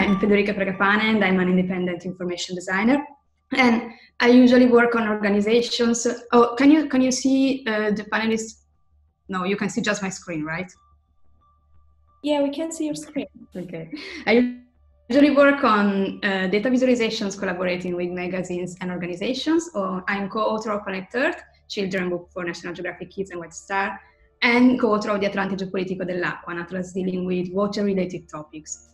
I'm Federica Fragapane and I'm an independent information designer. And I usually work on organizations. Oh, can you see the panelists? No, you can see just my screen, right? Yeah, we can see your screen. Okay. I usually work on data visualizations collaborating with magazines and organizations. I'm co-author of Planet Earth, Children Book for National Geographic Kids and White Star, and co-author of the Atlante Geopolitico dell'Acqua, an atlas dealing with water-related topics.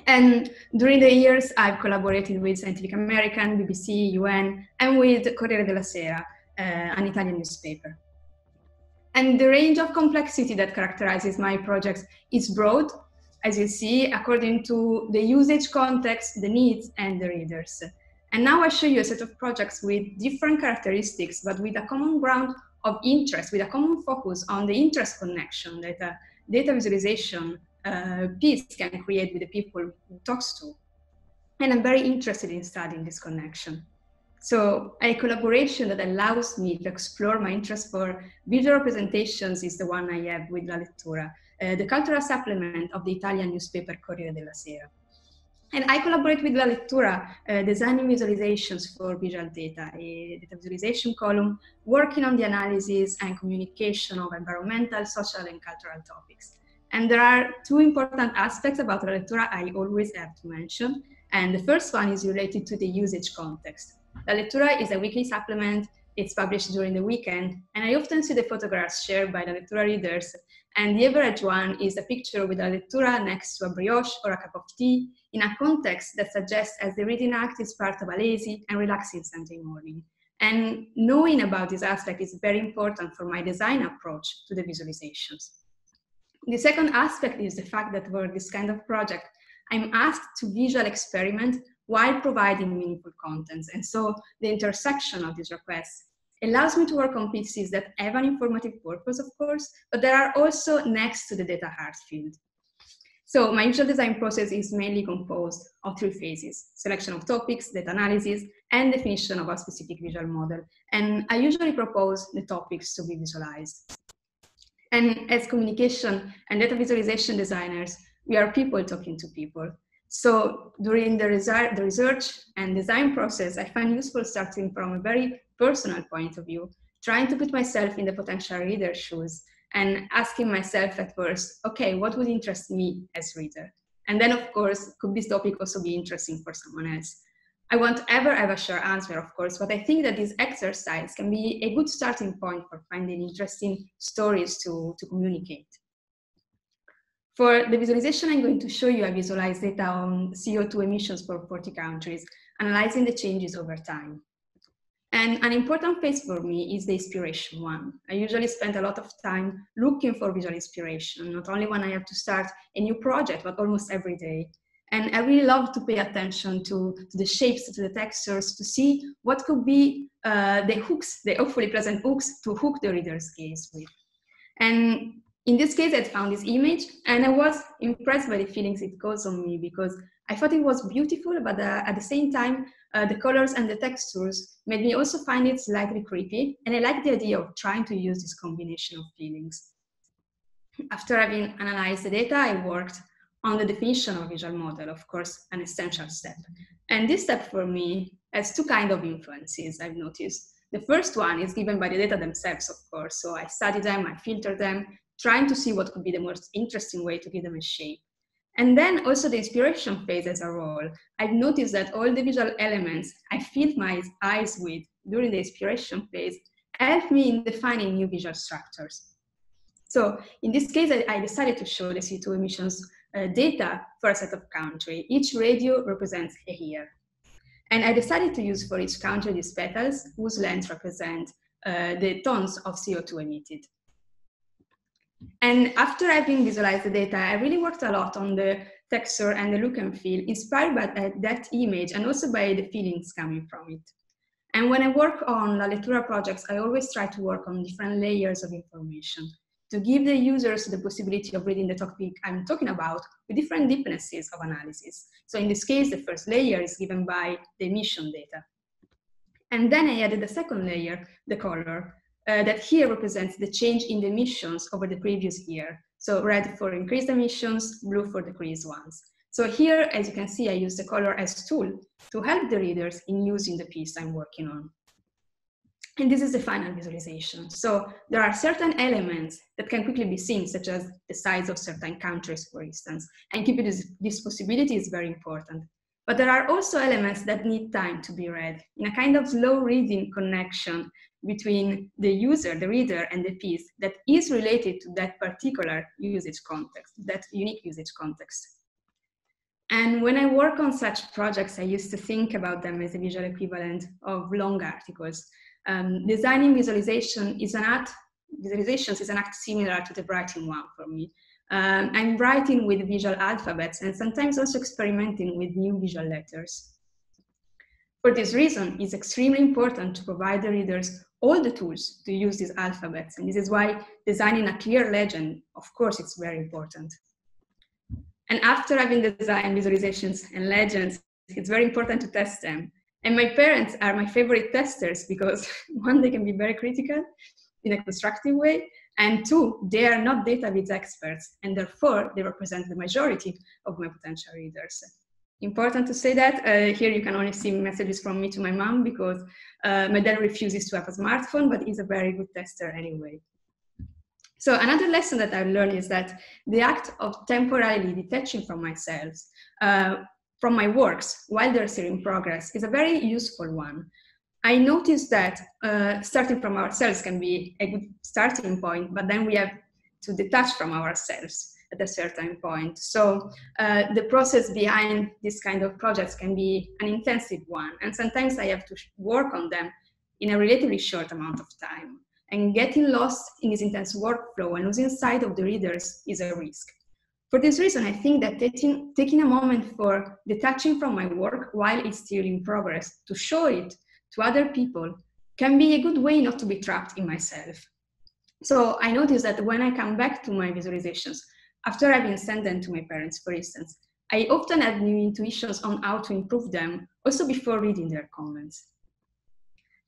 And during the years, I've collaborated with Scientific American, BBC, UN, and with Corriere della Sera, an Italian newspaper. And the range of complexity that characterizes my projects is broad, as you see, according to the usage context, the needs, and the readers. And now I show you a set of projects with different characteristics, but with a common ground of interest, with a common focus on the interest connection that a data visualization piece can create with the people who talks to. And I'm very interested in studying this connection. So a collaboration that allows me to explore my interest for visual representations is the one I have with La Lettura, the cultural supplement of the Italian newspaper Corriere della Sera. And I collaborate with La Lettura, designing visualizations for visual data, a data visualization column working on the analysis and communication of environmental, social, and cultural topics. And there are two important aspects about La Lettura I always have to mention. And the first one is related to the usage context. La Lettura is a weekly supplement. It's published during the weekend, and I often see the photographs shared by La Lettura readers, and the average one is a picture with La Lettura next to a brioche or a cup of tea in a context that suggests as the reading act is part of a lazy and relaxing Sunday morning. And knowing about this aspect is very important for my design approach to the visualizations. The second aspect is the fact that for this kind of project, I'm asked to visual experiment while providing meaningful contents. And so the intersection of these requests allows me to work on pieces that have an informative purpose, of course, but that are also next to the data art field. So my visual design process is mainly composed of three phases: selection of topics, data analysis, and definition of a specific visual model. And I usually propose the topics to be visualized. And as communication and data visualization designers, we are people talking to people. So during the research and design process, I find useful starting from a very personal point of view, trying to put myself in the potential reader's shoes and asking myself at first, okay, what would interest me as reader? And then of course, could this topic also be interesting for someone else? I won't ever have a sure answer, of course, but I think that this exercise can be a good starting point for finding interesting stories to communicate. For the visualization, I'm going to show you I visualized data on CO2 emissions for 40 countries, analyzing the changes over time. And an important phase for me is the inspiration one. I usually spend a lot of time looking for visual inspiration, not only when I have to start a new project, but almost every day. And I really love to pay attention to the shapes, to the textures, to see what could be the hooks, the hopefully pleasant hooks to hook the reader's gaze with. And in this case, I found this image, and I was impressed by the feelings it caused on me because I thought it was beautiful, but at the same time, the colors and the textures made me also find it slightly creepy, and I liked the idea of trying to use this combination of feelings. After having analyzed the data, I worked on the definition of a visual model, of course, an essential step. And this step for me has two kinds of influences, I've noticed. The first one is given by the data themselves, of course. So I study them, I filter them, trying to see what could be the most interesting way to give them a shape. And then also the inspiration phase as a role. I've noticed that all the visual elements I filled my eyes with during the inspiration phase help me in defining new visual structures. So in this case, I decided to show the CO2 emissions data for a set of countries. Each radio represents a year. And I decided to use for each country these petals whose length represent the tons of CO2 emitted. And after having visualized the data, I really worked a lot on the texture and the look and feel, inspired by that image and also by the feelings coming from it. And when I work on La Lettura projects, I always try to work on different layers of information to give the users the possibility of reading the topic I'm talking about with different deepnesses of analysis. So in this case, the first layer is given by the emission data. And then I added the second layer, the color, that here represents the change in the emissions over the previous year. So red for increased emissions, blue for decreased ones. So here, as you can see, I use the color as tool to help the readers in using the piece I'm working on. And this is the final visualization. So there are certain elements that can quickly be seen, such as the size of certain countries, for instance, and keeping this possibility is very important. But there are also elements that need time to be read in a kind of slow reading connection between the user, the reader, and the piece that is related to that particular usage context, that unique usage context. And when I work on such projects, I used to think about them as a visual equivalent of long articles. Designing visualizations is an act similar to the writing one for me. I'm writing with visual alphabets and sometimes also experimenting with new visual letters. For this reason, it's extremely important to provide the readers all the tools to use these alphabets. And this is why designing a clear legend, of course, it's very important. And after having designed visualizations and legends, it's very important to test them. And my parents are my favorite testers because one, they can be very critical in a constructive way, and two, they are not database experts, and therefore they represent the majority of my potential readers. Important to say that. Here you can only see messages from me to my mom because my dad refuses to have a smartphone, but he's a very good tester anyway. So another lesson that I learned is that the act of temporarily detaching from myself, from my works while they're still in progress is a very useful one. I noticed that starting from ourselves can be a good starting point, but then we have to detach from ourselves at a certain point. So the process behind this kind of projects can be an intensive one, and sometimes I have to work on them in a relatively short amount of time. And getting lost in this intense workflow and losing sight of the readers is a risk. For this reason, I think that taking a moment for detaching from my work while it's still in progress to show it to other people can be a good way not to be trapped in myself. So I noticed that when I come back to my visualizations, after having sent them to my parents, for instance, I often have new intuitions on how to improve them, also before reading their comments.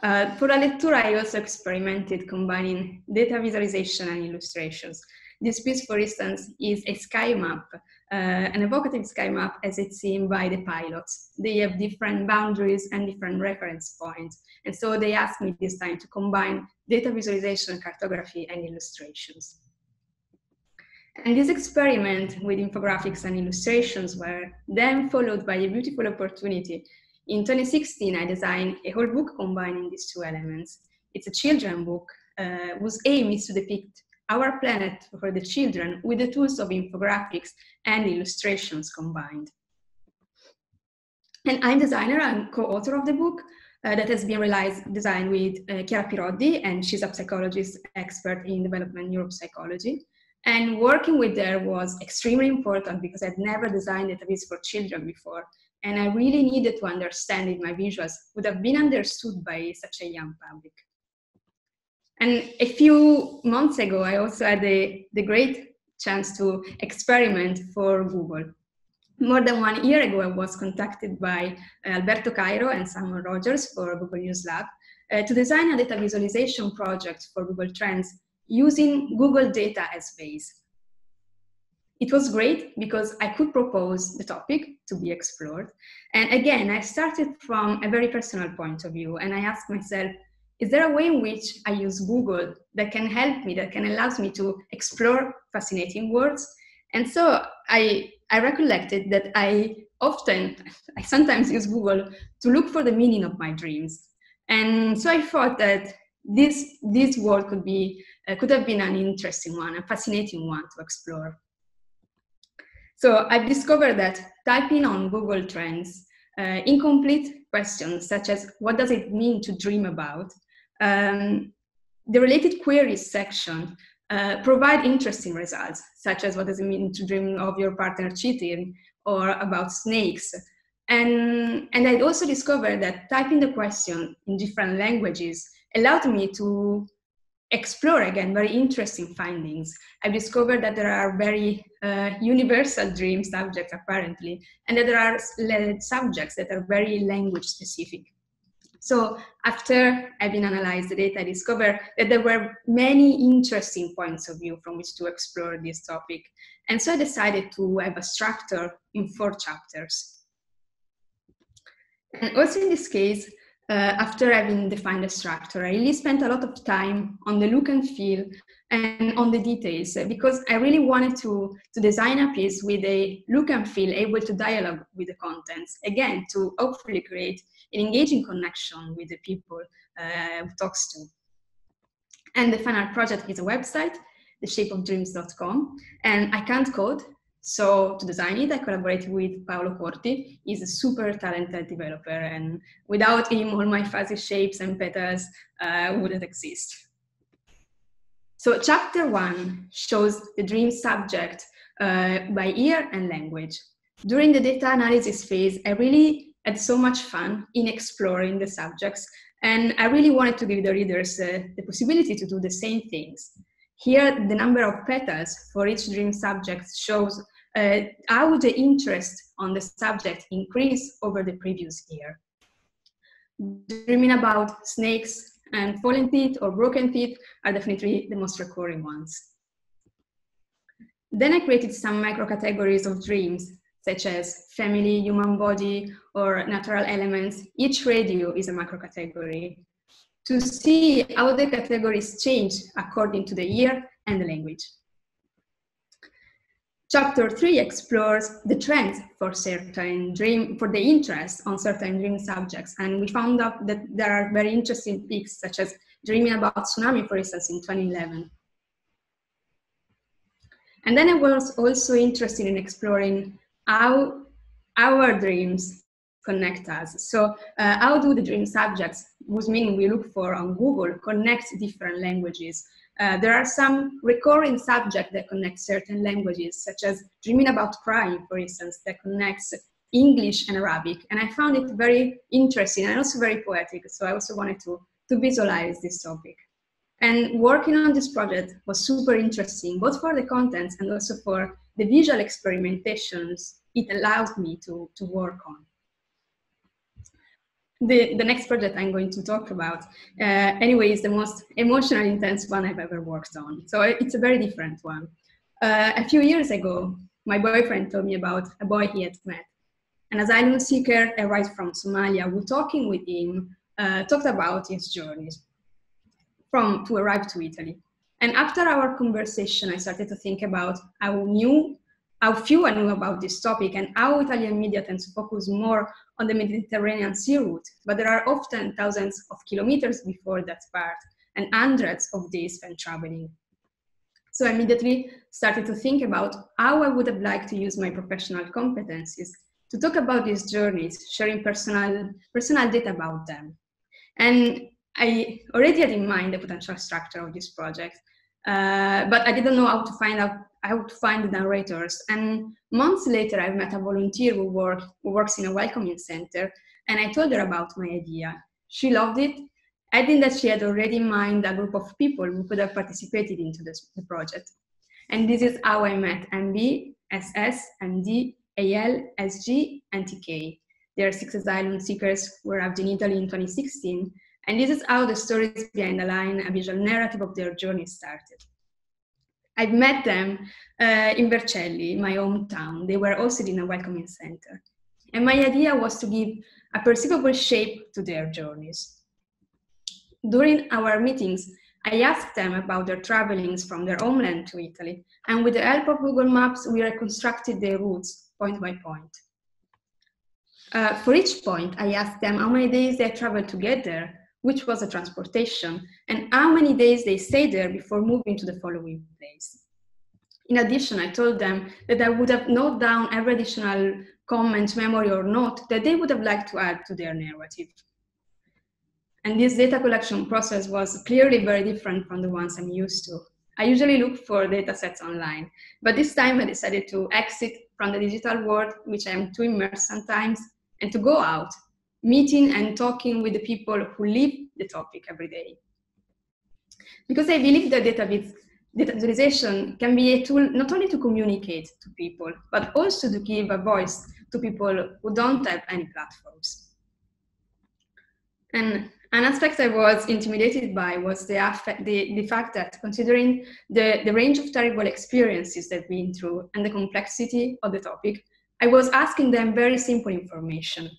For La Lettura, I also experimented combining data visualization and illustrations. This piece, for instance, is a sky map, an evocative sky map as it's seen by the pilots. They have different boundaries and different reference points. And so they asked me this time to combine data visualization, cartography, and illustrations. And this experiment with infographics and illustrations were then followed by a beautiful opportunity. In 2016, I designed a whole book combining these two elements. It's a children's book whose aim is to depict our planet for the children with the tools of infographics and illustrations combined. And I'm designer and co-author of the book that has been designed with Chiara Pirodi, and she's a psychologist expert in development neuropsychology. And working with her was extremely important because I'd never designed databases for children before. And I really needed to understand if my visuals would have been understood by such a young public. And a few months ago, I also had the great chance to experiment for Google. More than 1 year ago, I was contacted by Alberto Cairo and Simon Rogers for Google News Lab to design a data visualization project for Google Trends using Google data as base. It was great because I could propose the topic to be explored. And again, I started from a very personal point of view, and I asked myself, is there a way in which I use Google that can help me, that can allow me to explore fascinating words? And so I recollected that I sometimes use Google to look for the meaning of my dreams. And so I thought that this word could have been an interesting one, a fascinating one to explore. So I've discovered that typing on Google Trends incomplete questions such as what does it mean to dream about, the related queries section provide interesting results, such as what does it mean to dream of your partner cheating or about snakes. And I'd also discovered that typing the question in different languages allowed me to explore, again, very interesting findings. I've discovered that there are very universal dream subjects, apparently, and that there are subjects that are very language specific. So after having analyzed the data, I discovered that there were many interesting points of view from which to explore this topic. And so I decided to have a structure in 4 chapters. And also in this case, after having defined the structure, I really spent a lot of time on the look and feel and on the details, because I really wanted to design a piece with a look and feel able to dialogue with the contents, again, to hopefully create an engaging connection with the people who talks to. And the final project is a website, theshapeofdreams.com, and I can't code, so to design it, I collaborated with Paolo Corti. He's a super talented developer, and without him, all my fuzzy shapes and petals wouldn't exist. So chapter 1 shows the dream subject by ear and language. During the data analysis phase, I really had so much fun in exploring the subjects, and I really wanted to give the readers the possibility to do the same things. Here, the number of petals for each dream subject shows how the interest on the subject increased over the previous year. Dreaming about snakes and fallen teeth or broken teeth are definitely the most recurring ones. Then I created some micro-categories of dreams, such as family, human body, or natural elements. Each radio is a micro-category, to see how the categories change according to the year and the language. Chapter 3 explores the trends for the interest on certain dream subjects, and we found out that there are very interesting peaks, such as dreaming about tsunami, for instance, in 2011. And then I was also interested in exploring how our dreams connect us. So how do the dream subjects, whose meaning we look for on Google, connect different languages? There are some recurring subjects that connect certain languages, such as dreaming about crying, for instance, that connects English and Arabic. And I found it very interesting and also very poetic. So I also wanted to visualize this topic. And working on this project was super interesting, both for the contents and also for the visual experimentations it allowed me to work on. The next project I'm going to talk about, anyway, is the most emotional, intense one I've ever worked on. So it's a very different one. A few years ago, my boyfriend told me about a boy he had met. An asylum seeker arrived from Somalia who, talking with him, talked about his journeys to arrive to Italy. And after our conversation, I started to think about how few I knew about this topic and how Italian media tends to focus more on the Mediterranean sea route, but there are often thousands of kilometers before that part and hundreds of days spent traveling. So I immediately started to think about how I would have liked to use my professional competencies to talk about these journeys, sharing personal data about them. And I already had in mind the potential structure of this project, but I didn't know how to find the narrators. And months later, I met a volunteer who works in a welcoming center, and I told her about my idea. She loved it, adding that she had already in mind a group of people who could have participated into the project. And this is how I met MB, SS, MD, AL, SG, and TK. There are 6 asylum seekers who arrived in Italy in 2016, and this is how the stories behind the line, a visual narrative of their journey, started. I've met them in Vercelli, my hometown. They were hosted in a welcoming center. And my idea was to give a perceivable shape to their journeys. During our meetings, I asked them about their travelings from their homeland to Italy, and with the help of Google Maps, we reconstructed their routes point by point. For each point, I asked them how many days they traveled to get there, which was a transportation, and how many days they stayed there before moving to the following place. In addition, I told them that I would have noted down every additional comment, memory, or note that they would have liked to add to their narrative. And this data collection process was clearly very different from the ones I'm used to. I usually look for data sets online, but this time I decided to exit from the digital world, which I am too immersed sometimes, and to go out, meeting and talking with the people who live the topic every day. Because I believe that data visualization can be a tool not only to communicate to people, but also to give a voice to people who don't have any platforms. And An aspect I was intimidated by was the fact that, considering the range of terrible experiences they've been through and the complexity of the topic, I was asking them very simple information.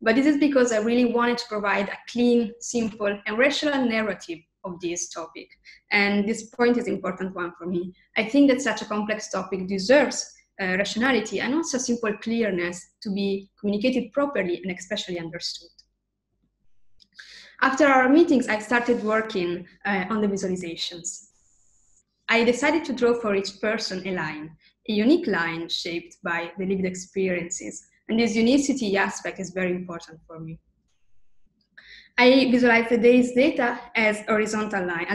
But this is because I really wanted to provide a clean, simple, and rational narrative of this topic. And this point is an important one for me. I think that such a complex topic deserves rationality and also simple clearness to be communicated properly and especially understood. After our meetings, I started working on the visualizations. I decided to draw for each person a line, a unique line shaped by the lived experiences. And this unicity aspect is very important for me. I visualize the day's data as horizontal line,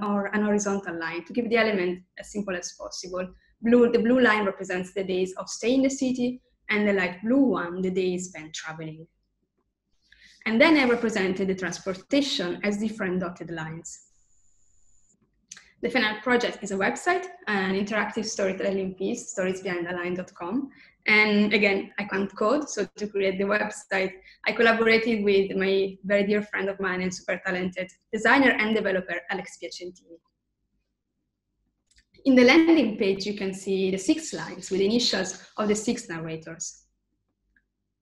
or an horizontal line, to keep the element as simple as possible. The blue line represents the days of stay in the city, and the light blue one, the days spent traveling. And then I represented the transportation as different dotted lines. The final project is a website, an interactive storytelling piece, storiesbehindtheline.com. And again, I can't code, so to create the website, I collaborated with my very dear friend of mine and super talented designer and developer, Alex Piacentini. In the landing page, you can see the 6 lines with initials of the 6 narrators.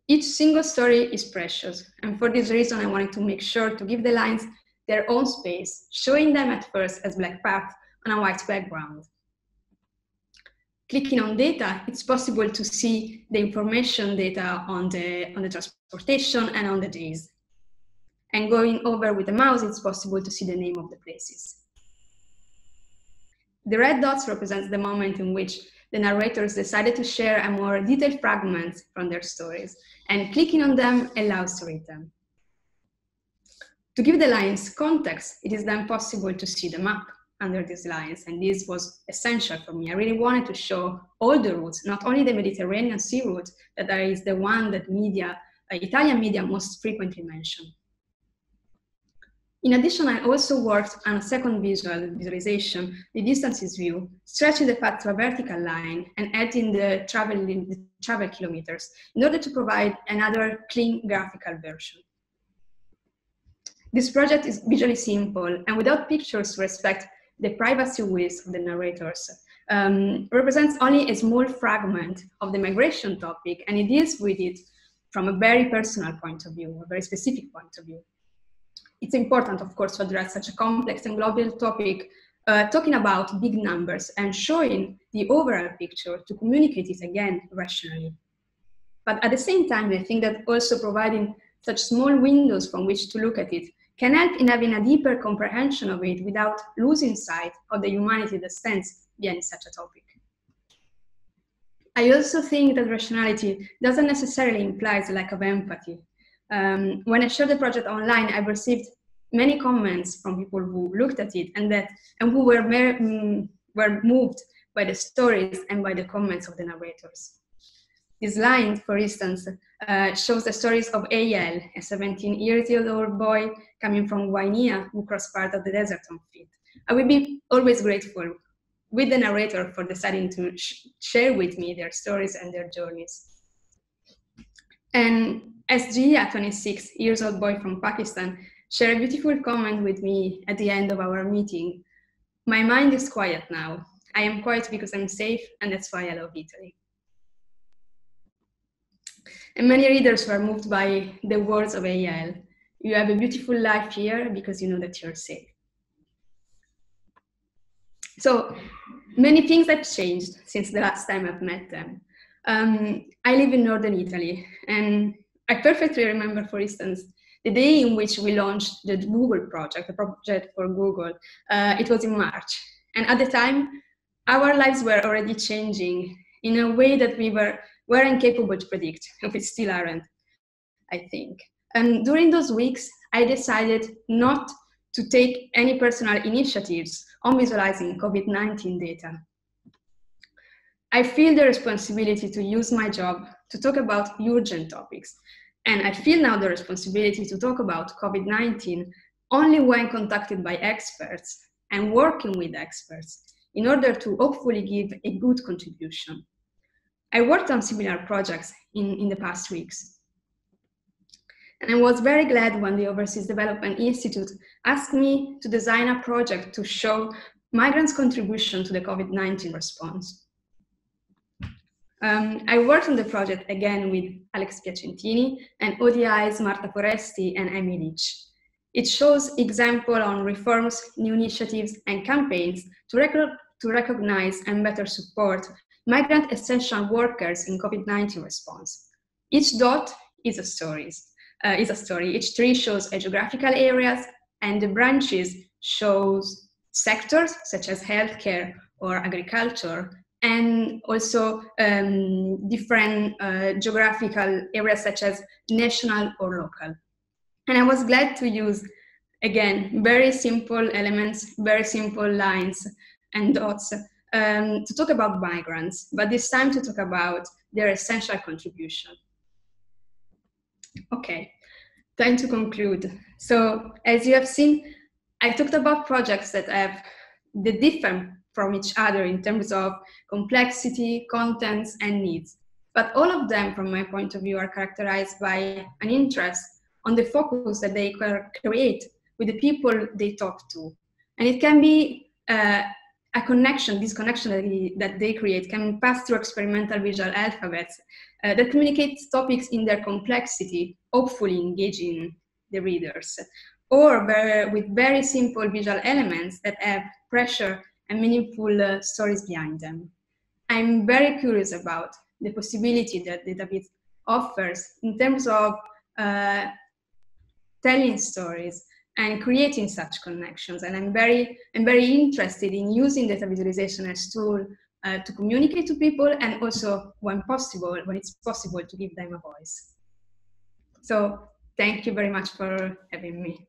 Each single story is precious, and for this reason, I wanted to make sure to give the lines their own space, showing them at first as black path on a white background. Clicking on data, it's possible to see the information data on the transportation and on the days. And going over with the mouse, it's possible to see the name of the places. The red dots represents the moment in which the narrators decided to share a more detailed fragment from their stories, and clicking on them allows to read them. To give the lines context, it is then possible to see the map under these lines, and this was essential for me. I really wanted to show all the routes, not only the Mediterranean Sea route, that is the one that Italian media most frequently mention. In addition, I also worked on a second visualization, the distances view, stretching the path to a vertical line and adding the travel kilometers in order to provide another clean graphical version. This project is visually simple and without pictures to respect the privacy wishes of the narrators. Represents only a small fragment of the migration topic, and it deals with it from a very personal point of view, a very specific point of view. It's important, of course, to address such a complex and global topic, talking about big numbers and showing the overall picture to communicate it again rationally. But at the same time, I think that also providing such small windows from which to look at it can help in having a deeper comprehension of it without losing sight of the humanity that stands behind such a topic. I also think that rationality doesn't necessarily imply a lack of empathy. When I shared the project online, I received many comments from people who looked at it and who were moved by the stories and by the comments of the narrators. This line, for instance, shows the stories of Eyal, a 17-year-old boy coming from Guinea who crossed part of the desert on foot. I will be always grateful with the narrator for deciding to share with me their stories and their journeys. And SG, a 26-year-old boy from Pakistan, shared a beautiful comment with me at the end of our meeting. My mind is quiet now. I am quiet because I'm safe, and that's why I love Italy. And many readers were moved by the words of Eyal. You have a beautiful life here because you know that you're safe. So many things have changed since the last time I've met them. I live in northern Italy, and I perfectly remember, for instance, the day in which we launched the Google project, the project for Google. It was in March. And at the time, our lives were already changing in a way that we weren't capable to predict, and we still aren't, I think. And during those weeks, I decided not to take any personal initiatives on visualizing COVID-19 data. I feel the responsibility to use my job to talk about urgent topics. And I feel now the responsibility to talk about COVID-19 only when contacted by experts and working with experts in order to hopefully give a good contribution. I worked on similar projects in the past weeks. And I was very glad when the Overseas Development Institute asked me to design a project to show migrants' contribution to the COVID-19 response. I worked on the project again with Alex Piacentini and ODI's Marta Foresti and Amy Leach. It shows examples on reforms, new initiatives, and campaigns to recognize and better support migrant essential workers in COVID-19 response. Each dot is a story. Each tree shows a geographical areas, and the branches shows sectors such as healthcare or agriculture, and also different geographical areas such as national or local. And I was glad to use, again, very simple elements, very simple lines and dots to talk about migrants, but this time to talk about their essential contribution. Okay, time to conclude. So as you have seen, I talked about projects that differ from each other in terms of complexity, contents, and needs. But all of them, from my point of view, are characterized by an interest on the focus that they create with the people they talk to. And it can be a connection, this connection that they create can pass through experimental visual alphabets that communicate topics in their complexity, hopefully engaging the readers, or with very simple visual elements that have pressure and meaningful stories behind them. I'm very curious about the possibility that database offers in terms of telling stories and creating such connections. And I'm very interested in using data visualization as a tool to communicate to people, and also when it's possible, to give them a voice. So thank you very much for having me.